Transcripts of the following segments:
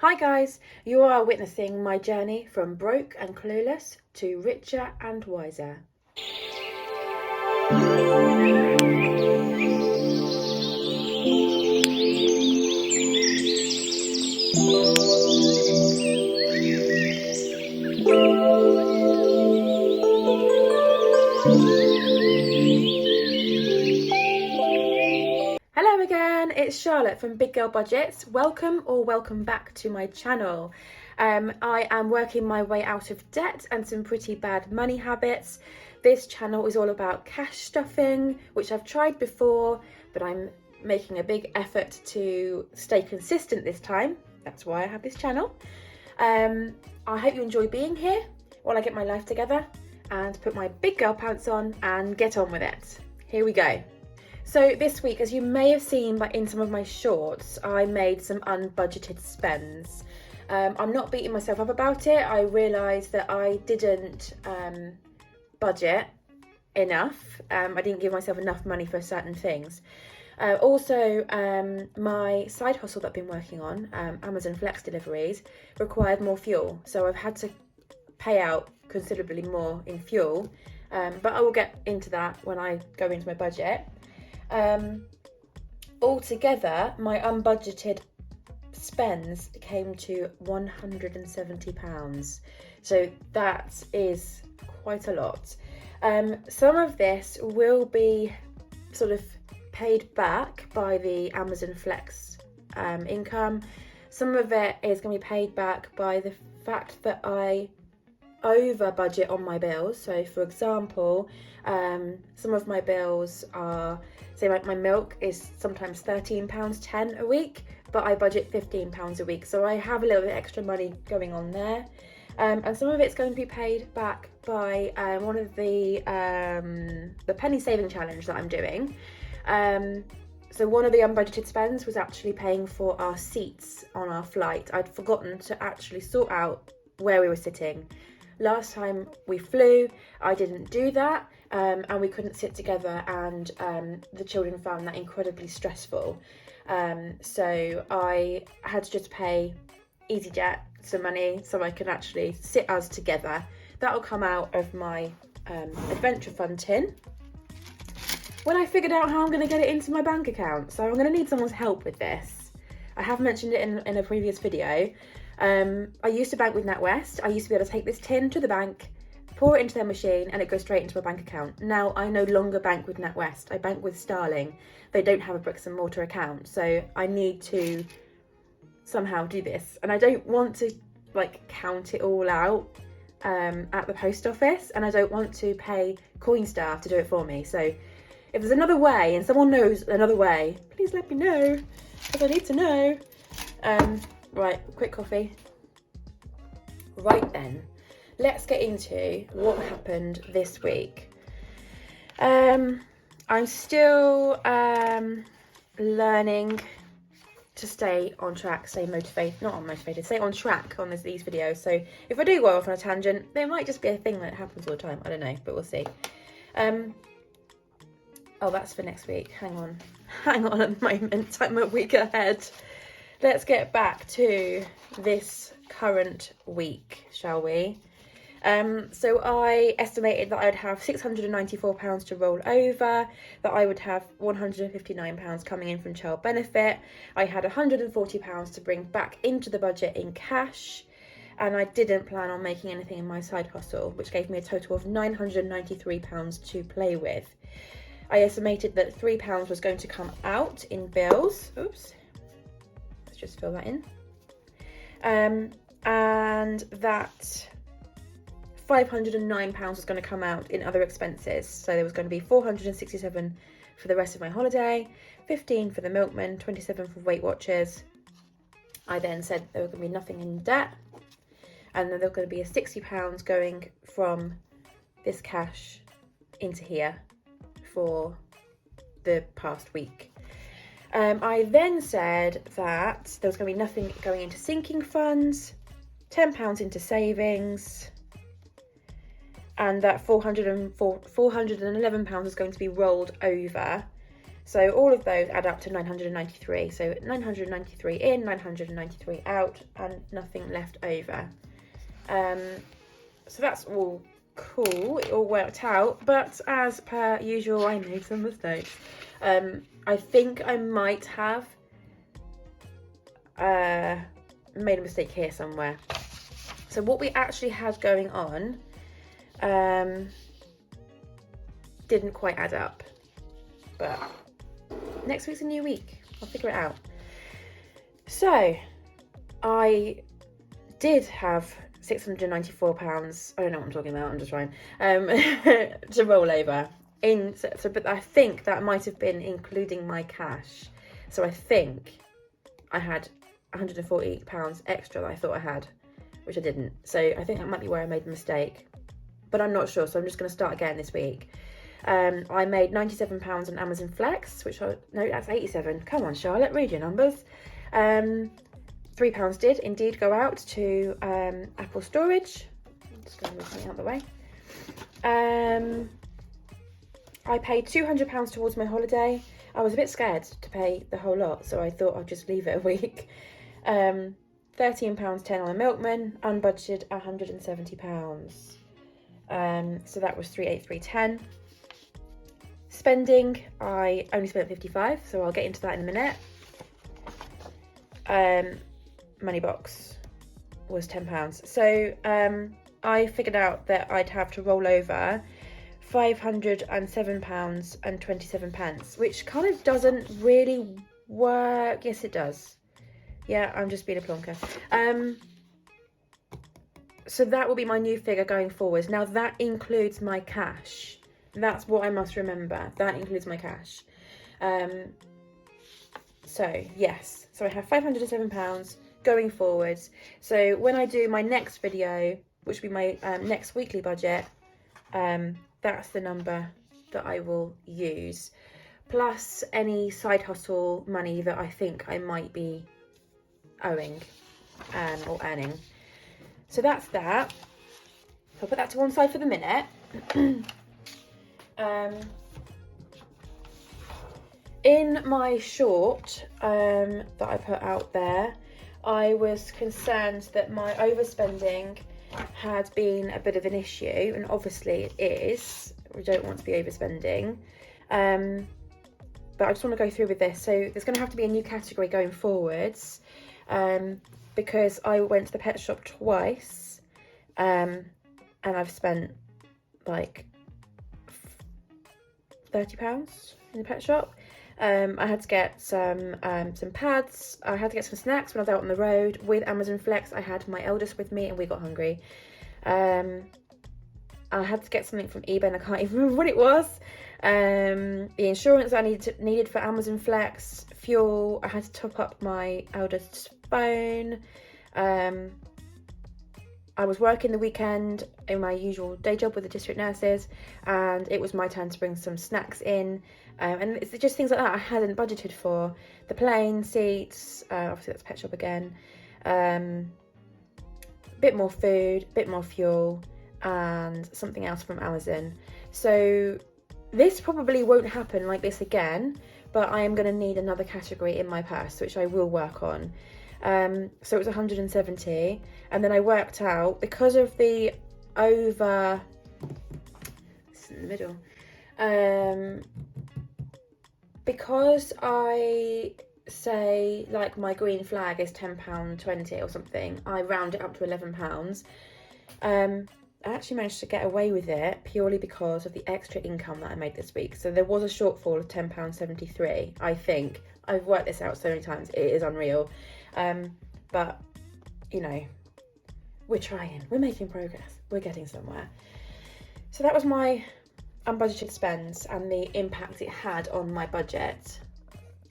Hi guys, you are witnessing my journey from broke and clueless to richer and wiser. Hello again, it's Charlotte from Big Girl Budgets. Welcome or welcome back to my channel. I am working my way out of debt and some pretty bad money habits. This channel is all about cash stuffing, which I've tried before, but I'm making a big effort to stay consistent this time. That's why I have this channel. I hope you enjoy being here while I get my life together and put my big girl pants on and get on with it. Here we go. So this week, as you may have seen in some of my shorts, I made some unbudgeted spends. I'm not beating myself up about it. I realised that I didn't budget enough. I didn't give myself enough money for certain things. Also, my side hustle that I've been working on, Amazon Flex deliveries, required more fuel. So I've had to pay out considerably more in fuel. But I will get into that when I go into my budget. Altogether, my unbudgeted spends came to £170. So that is quite a lot. Some of this will be sort of paid back by the Amazon Flex income. Some of it is going to be paid back by the fact that I over budget on my bills. So for example, some of my bills are, say like my milk is sometimes £13.10 a week, but I budget £15 a week, so I have a little bit extra money going on there. And some of it's going to be paid back by one of the penny saving challenge that I'm doing. So one of the unbudgeted spends was actually paying for our seats on our flight. I'd forgotten to actually sort out where we were sitting. Last time we flew, I didn't do that, and we couldn't sit together, and the children found that incredibly stressful. So I had to just pay EasyJet some money so I could actually sit us together. That'll come out of my adventure fund tin when I figured out how I'm going to get it into my bank account. So I'm going to need someone's help with this. I have mentioned it in a previous video. I used to bank with NatWest. I used to be able to take this tin to the bank, pour it into their machine, and it goes straight into my bank account. Now I no longer bank with NatWest. I bank with Starling. They don't have a bricks and mortar account, so I need to somehow do this. And I don't want to count it all out at the post office, and I don't want to pay Coinstar to do it for me. So if there's another way and someone knows another way, please let me know, because I need to know. Right, quick coffee. Right then, let's get into what happened this week. I'm still learning to stay on track, stay on track on these videos. So if I do go off on a tangent, there might just be a thing that happens all the time. I don't know, but we'll see. Oh, that's for next week. Hang on a moment. I'm a week ahead. Let's get back to this current week, shall we? So I estimated that I would have £694 to roll over, that I would have £159 coming in from child benefit. I had £140 to bring back into the budget in cash, and I didn't plan on making anything in my side hustle, which gave me a total of £993 to play with. I estimated that £3 was going to come out in bills. Oops. Just fill that in, and that £509 was going to come out in other expenses. So there was going to be £467 for the rest of my holiday, £15 for the milkman, £27 for Weight Watchers. I then said there was going to be nothing in debt, and then there was going to be a £60 going from this cash into here for the past week. I then said that there was going to be nothing going into sinking funds, £10 into savings, and that £411 was going to be rolled over So all of those add up to 993. So 993 in, 993 out, and nothing left over. So that's all cool. It all worked out, but as per usual, I made some mistakes. I think I might have made a mistake here somewhere. So what we actually had going on didn't quite add up, but next week's a new week. I'll figure it out. So I did have £694. I don't know what I'm talking about. I'm just trying to roll over in. So, but I think that might have been including my cash. So I think I had £140 extra that I thought I had, which I didn't. So I think that might be where I made the mistake, but I'm not sure. So I'm just going to start again this week. I made £97 on Amazon Flex, no, that's 87. Come on, Charlotte, read your numbers. £3 did indeed go out to Apple Storage. I'm just going to move something out of the way. I paid £200 towards my holiday. I was a bit scared to pay the whole lot, so I thought I'd just leave it a week. £13.10 on a milkman, unbudgeted £170. So that was 383.10. Spending, I only spent 55, so I'll get into that in a minute. Money box was £10. So I figured out that I'd have to roll over £507.27, which kind of doesn't really work. Yes, it does. Yeah, I'm just being a plonker. So that will be my new figure going forward. Now that includes my cash. That's what I must remember. That includes my cash. So yes, so I have £507 going forwards. So when I do my next video, which will be my next weekly budget, that's the number that I will use, plus any side hustle money that I think I might be owing or earning. So that's that. I'll put that to one side for the minute. In my short that I put out there, I was concerned that my overspending had been a bit of an issue, and obviously it is. We don't want to be overspending, but I just want to go through with this. So there's going to have to be a new category going forwards, because I went to the pet shop twice, and I've spent like £30 in the pet shop. I had to get some pads. I had to get some snacks when I was out on the road. With Amazon Flex, I had my eldest with me and we got hungry. I had to get something from eBay and I can't even remember what it was. The insurance I needed for Amazon Flex, fuel. I had to top up my eldest's phone. I was working the weekend in my usual day job with the district nurses, and it was my turn to bring some snacks in. And it's just things like that I hadn't budgeted for. The plane seats, obviously that's pet shop again. Bit more food, bit more fuel, and something else from Amazon. So this probably won't happen like this again, but I am going to need another category in my purse, which I will work on. So it was 170, and then I worked out, because of the over, it's in the middle, because I say like my green flag is £10.20 or something, I round it up to £11. I actually managed to get away with it purely because of the extra income that I made this week. So there was a shortfall of £10.73, I think. I've worked this out so many times, it is unreal. But, you know, we're trying, we're making progress, we're getting somewhere. So that was my unbudgeted spends and the impact it had on my budget.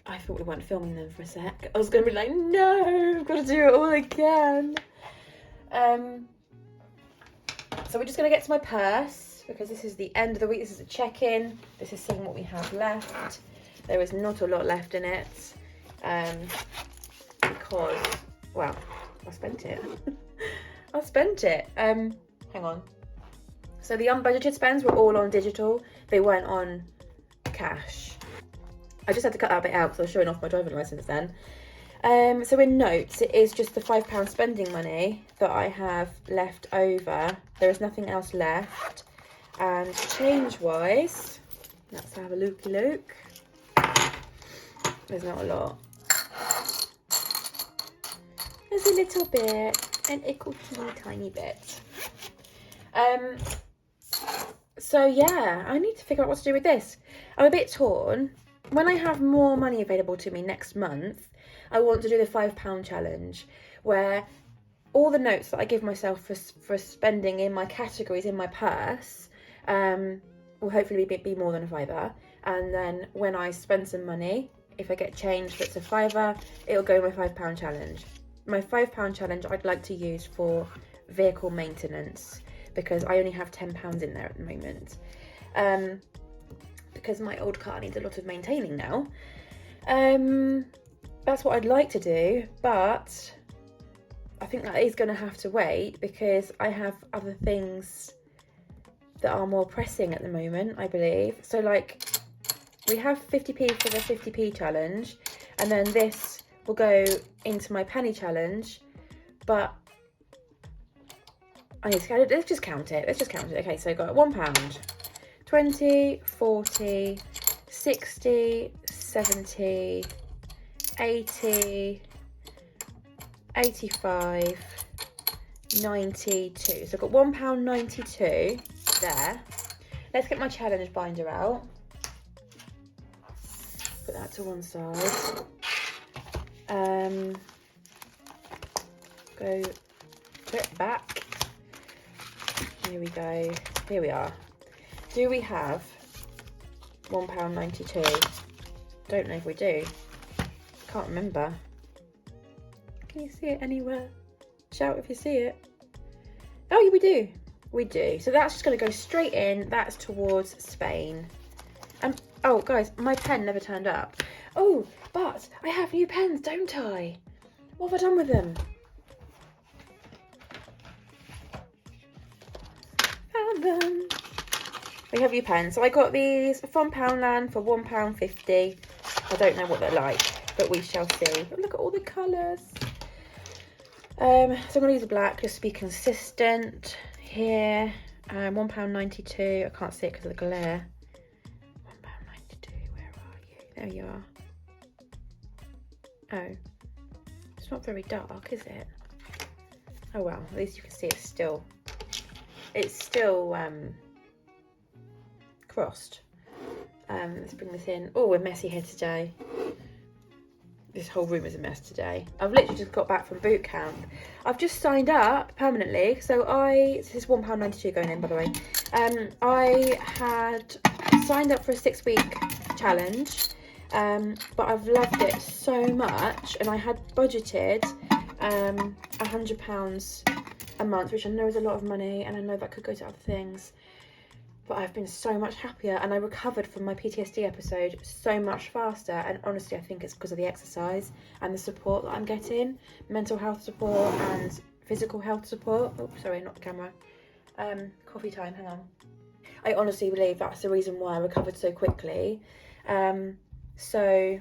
I thought we weren't filming them for a sec. I was going to be like, no, I've got to do it all again. So we're just going to get to my purse, because this is the end of the week. This is a check-in. This is seeing what we have left. There is not a lot left in it, because, well, I spent it. I spent it. Hang on. So the unbudgeted spends were all on digital. They weren't on cash. I just had to cut that bit out because I was showing off my driving licence then. So in notes, it is just the £5 spending money that I have left over. There is nothing else left. And change-wise, let's have a look. There's not a lot. There's a little bit, an ickle tiny bit. So yeah, I need to figure out what to do with this. I'm a bit torn. When I have more money available to me next month, I want to do the £5 challenge, where all the notes that I give myself for spending in my categories in my purse will hopefully be more than a £5. And then when I spend some money, if I get change that's a £5, it'll go in my £5 challenge. My £5 challenge I'd like to use for vehicle maintenance, because I only have £10 in there at the moment. Because my old car needs a lot of maintaining now. That's what I'd like to do, but I think that is going to have to wait because I have other things that are more pressing at the moment, I believe. So like, we have 50p for the 50p challenge, and then this will go into my penny challenge, but I need to count it. Let's just count it. Okay, so I've got £1, 20, 40, 60, 70, 80, 85, 92. So I've got £1.92 there. Let's get my challenge binder out. Put that to one side. Go put it back. Here we go. Here we are. Do we have £1.92? Don't know if we do. Can't remember. Can you see it anywhere? Shout if you see it. Oh, yeah, we do. We do. So that's just going to go straight in. That's towards Spain. Oh, guys, my pen never turned up. Oh, but I have new pens, don't I? What have I done with them? Found them. We have new pens. So I got these from Poundland for £1.50. I don't know what they're like, but we shall see. But look at all the colours. So I'm going to use a black just to be consistent here. £1.92. I can't see it because of the glare. £1.92. Where are you? There you are. Oh, it's not very dark, is it? Oh well, at least you can see it's still crossed. Let's bring this in. Oh, we're messy here today. This whole room is a mess today. I've literally just got back from boot camp. I've just signed up permanently. So this is £1.92 going in, by the way. I had signed up for a 6-week challenge, but I've loved it so much, and I had budgeted £100 a month, which I know is a lot of money, and I know that could go to other things. But I've been so much happier, and I recovered from my PTSD episode so much faster. And honestly, I think it's because of the exercise and the support that I'm getting, mental health support and physical health support. Oh, sorry, not the camera. Coffee time, hang on. I honestly believe that's the reason why I recovered so quickly. So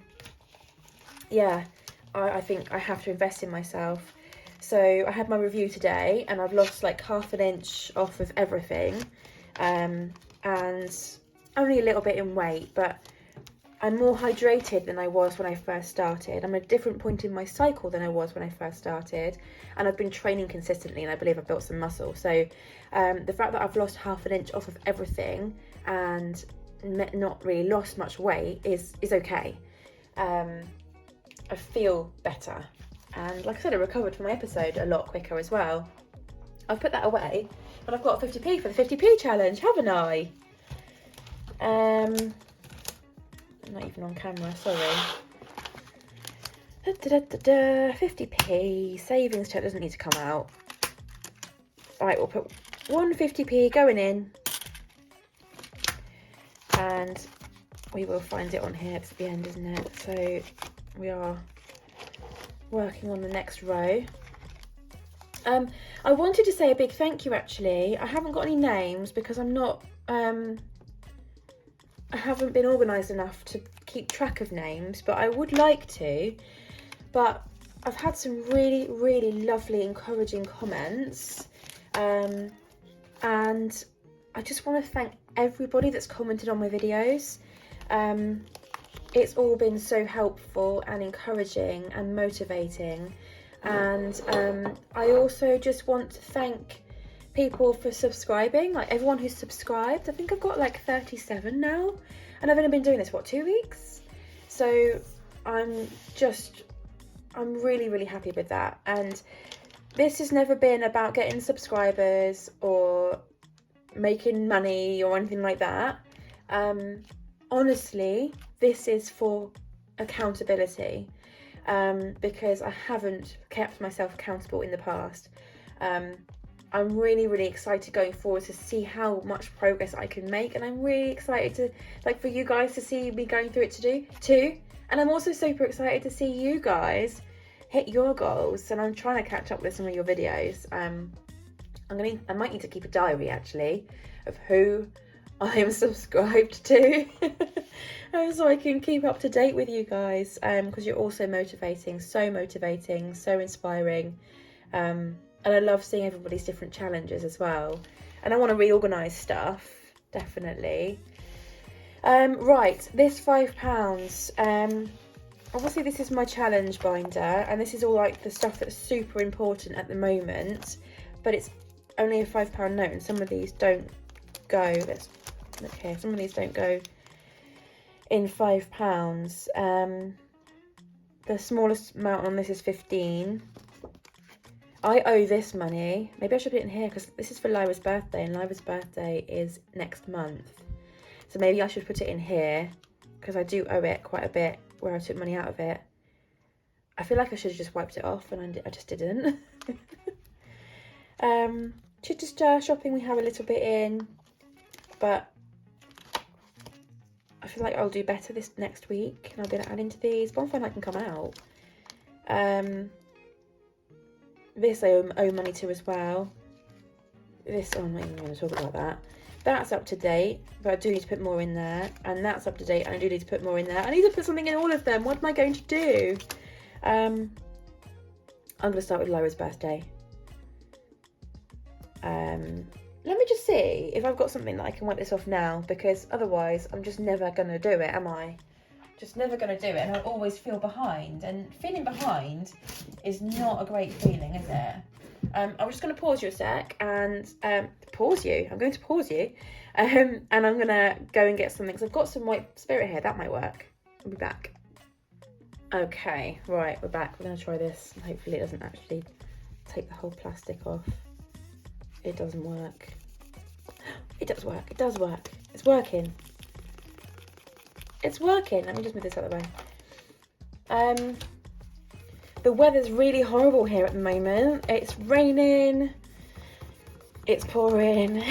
yeah, I think I have to invest in myself. So I had my review today, and I've lost like ½ an inch off of everything. And only a little bit in weight, but I'm more hydrated than I was when I first started. I'm at a different point in my cycle than I was when I first started, and I've been training consistently, and I believe I've built some muscle. So the fact that I've lost ½ an inch off of everything and not really lost much weight is okay. I feel better, and like I said, I recovered from my episode a lot quicker as well. I've put that away, but I've got 50p for the 50p challenge, haven't I? Not even on camera, sorry. 50p, savings check doesn't need to come out. Right, we'll put 150p going in, and we will find it on here. It's at the end, isn't it? So we are working on the next row. I wanted to say a big thank you, actually. I haven't got any names because I'm not, I haven't been organised enough to keep track of names, but I would like to. But I've had some really, really lovely, encouraging comments. And I just want to thank everybody that's commented on my videos. It's all been so helpful and encouraging and motivating. And I also just want to thank people for subscribing, like everyone who's subscribed. I think I've got like 37 now, and I've only been doing this, what, 2 weeks? So I'm really, really happy with that. And this has never been about getting subscribers or making money or anything like that. Honestly, this is for accountability, because I haven't kept myself accountable in the past. I'm really, really excited going forward to see how much progress I can make, and I'm really excited to, like, for you guys to see me going through it too. And I'm also super excited to see you guys hit your goals, and I'm trying to catch up with some of your videos. I might need to keep a diary actually of who I am subscribed to so I can keep up to date with you guys, because you're also motivating, so inspiring, and I love seeing everybody's different challenges as well. And I want to reorganise stuff, definitely. Right, this £5. Obviously this is my challenge binder, and this is all like the stuff that's super important at the moment, but it's only a £5 note, and some of these don't go, let's look here, some of these don't go in £5. The smallest amount on this is 15. I owe this money. Maybe I should put it in here because this is for Lyra's birthday, and Lyra's birthday is next month. So maybe I should put it in here because I do owe it quite a bit where I took money out of it. I feel like I should have just wiped it off, and I just didn't. Chichester shopping we have a little bit in, but I feel like I'll do better this next week, and I'll be able to add into these. Bonfire Night can come out. This I owe money to as well. This, I'm not even going to talk about that. That's up to date, but I do need to put more in there. And that's up to date, and I do need to put more in there. I need to put something in all of them. What am I going to do? I'm going to start with Lyra's birthday. Let me just see if I've got something that I can wipe this off now, because otherwise I'm just never going to do it, am I? Just never going to do it, and I'll always feel behind. And feeling behind is not a great feeling, is it? I'm just going to pause you a sec and pause you. I'm going to pause you, and I'm going to go and get something, because I've got some white spirit here. That might work. I'll be back. Okay, right, we're back. We're going to try this, and hopefully it doesn't actually take the whole plastic off. It doesn't work. It does work. It does work. It's working. It's working. Let me just move this out of the way. The weather's really horrible here at the moment. It's raining. It's pouring.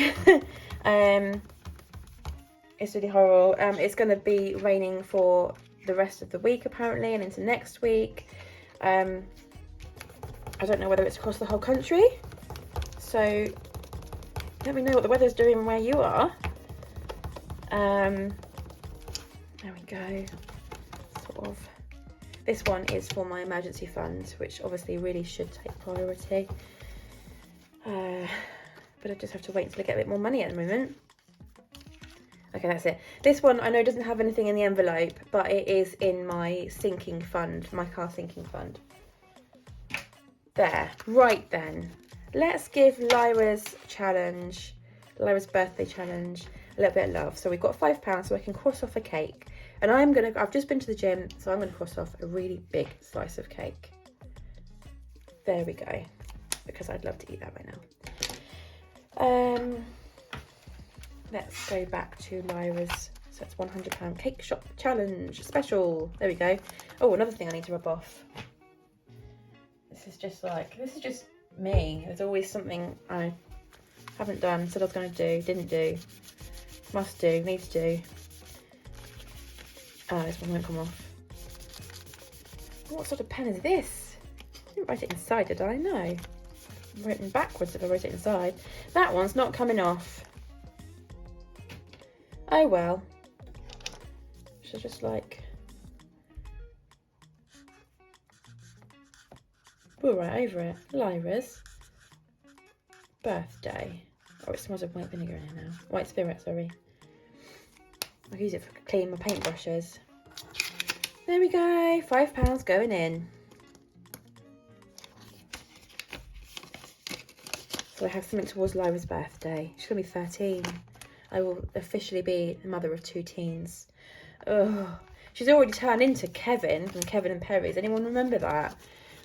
It's really horrible. It's going to be raining for the rest of the week apparently, and into next week. I don't know whether it's across the whole country. So let me know what the weather's doing where you are. There we go. Sort of. This one is for my emergency fund, which obviously really should take priority. But I just have to wait until I get a bit more money at the moment. Okay, that's it. This one I know doesn't have anything in the envelope, but it is in my sinking fund, my car sinking fund. There. Right then. Let's give Lyra's challenge, Lyra's birthday challenge, a little bit of love. So we've got £5 so I can cross off a cake. And I've just been to the gym, so I'm going to cross off a really big slice of cake. There we go. Because I'd love to eat that right now. Let's go back to Lyra's. So it's £100 cake shop challenge special. There we go. Oh, another thing I need to rub off. This is just me. There's always something I haven't done, said I was going to do, didn't do, must do, need to do. This one won't come off. What sort of pen is this? I didn't write it inside, did I? No. I've written backwards if I wrote it inside. That one's not coming off. Oh well. Should just like We're right over it. Lyra's birthday. Oh, it smells of white vinegar in here now. White spirit, sorry. I'll use it for cleaning my paintbrushes. There we go. £5 going in. So I have something towards Lyra's birthday. She's going to be 13. I will officially be the mother of 2 teens. Ugh. She's already turned into Kevin from Kevin and Perry's. Anyone remember that?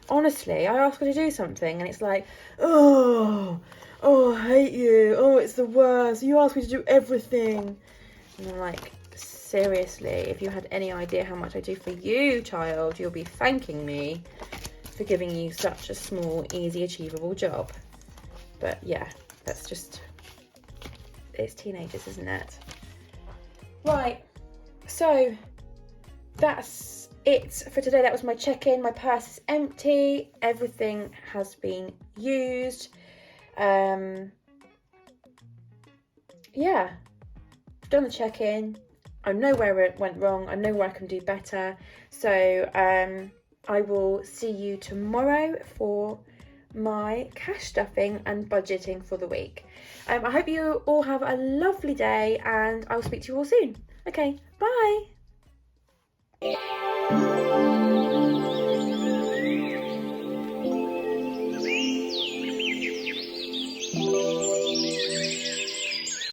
Honestly, I ask her to do something and it's like, oh, I hate you. Oh, it's the worst. You ask me to do everything. And I'm like, seriously, if you had any idea how much I do for you, child, you'll be thanking me for giving you such a small, easy, achievable job. But yeah, that's just, it's teenagers, isn't it? Right, so that's it for today. That was my check-in. My purse is empty. Everything has been used. Yeah, I've done the check-in. I know where it went wrong. I know where I can do better. So I will see you tomorrow for my cash stuffing and budgeting for the week. I hope you all have a lovely day and I'll speak to you all soon. Okay, bye.